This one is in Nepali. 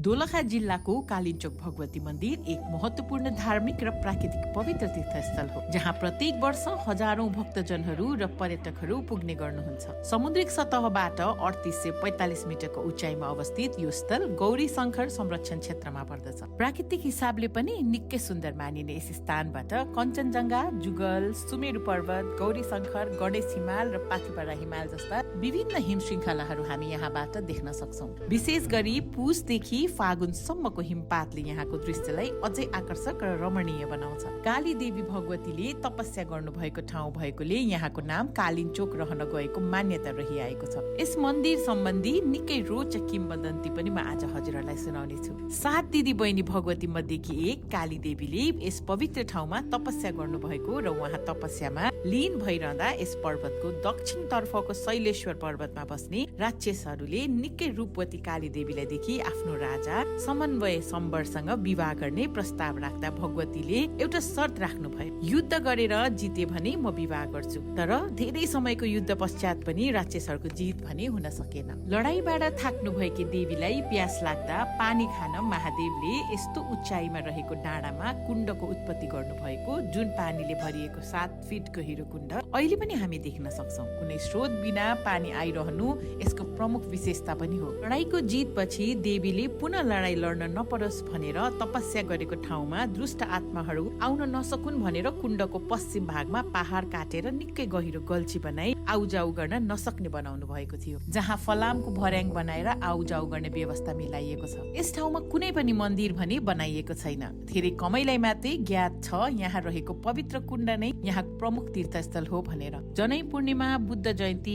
दोलखा जिल्लाको कालिन्चोक भगवती मन्दिर एक महत्वपूर्ण धार्मिक र प्राकृतिक पवित्र तीर्थस्थल हो, जहाँ प्रत्येक वर्ष हजारौं भक्तजनहरू र पर्यटकहरू पुग्ने गर्नुहुन्छ। समुद्रिक सतहबाट 3845 मिटरको उचाइमा अवस्थित यो स्थल गौरी शंकर संरक्षण क्षेत्रमा पर्दछ। प्राकृतिक हिसाबले पनि निकै सुन्दर मानिने यस स्थानबाट कञ्चनजङ्घा, जुगल, सुमेरु पर्वत, गौरी शंकर, गणेश हिमाल र पाथिपारा हिमाल जस्ता विभिन्न हिम श्रृङ्खलाहरू हामी यहाँबाट देख्न सक्छौं। विशेष गरी पुसदेखि फागुनसम्मको हिमपातले यहाँको दृश्यलाई अझै आकर्षक र रमणीय बनाउँछ। काली देवी भगवतीले तपस्या गर्नुभएको ठाउँ भएकोले यहाँको नाम कालिन्चोक रहन गएको मान्यता रहिआएको छ। यस मन्दिर सम्बन्धी निकै रोचक किम्वदन्ती पनि म आज हजुरहरूलाई सुनाउने छु। 7 दिदी बहिनी भगवती मध्येकी एक काली देवीले यस पवित्र ठाउँमा तपस्या गर्नुभएको र उहाँ तपस्यामा लीन भइरहँदा यस पर्वतको दक्षिण तर्फको शैलेश्वर पर्वतमा बस्ने राक्षसहरूले निकै रूपवती काली देवीलाई देखि आफ्नो राजा समन्वय सम्बरसँग विवाह गर्ने प्रस्ताव राख्दा भगवतीले एउटा शर्त राख्नु भयो, युद्ध गरेर जिते भने म विवाह गर्छु। तर धेरै समयको युद्ध पश्चात पनि राक्षसहरूको जित भने हुन सकेन। लडाईँबाट थाक्नु भएकी देवीलाई प्यास लाग्दा पानी खान महादेवले यस्तो उचाइमा रहेको डाँडामा कुण्डको उत्पत्ति गर्नु भएको, जुन पानीले भरिएको 7 फिट गहिरो कुण्ड अहिले पनि हामी देख्न सक्छौं। कुनै स्रोत बिना पानी आइरहनु यसको प्रमुख विशेषता पनि हो। लडाईँको जितपछि देवीले पुनः लडाईँ लड्न नपरोस् भनेर तपस्या गरेको ठाउँमा दुष्ट आत्माहरू आउन नसकुन् भनेर कुण्डको पश्चिम भागमा पहाड काटेर निकै गहिरो गल्छी बनाई आउजाउ गर्न नसक्ने बनाउनु भएको थियो, जहाँ फलामको भर्याङ बनाएर आउजाउ गर्ने व्यवस्था मिलाइएको छ। यस ठाउँमा कुनै पनि मन्दिर भने बनाइएको छैन। धेरै कमैलाई मात्रै ज्ञात छ यहाँ रहेको पवित्र कुण्ड नै यहाँ प्रमुख तीर्थस्थल हो भनेर। जनै पूर्णिमा, बुद्ध जयन्ती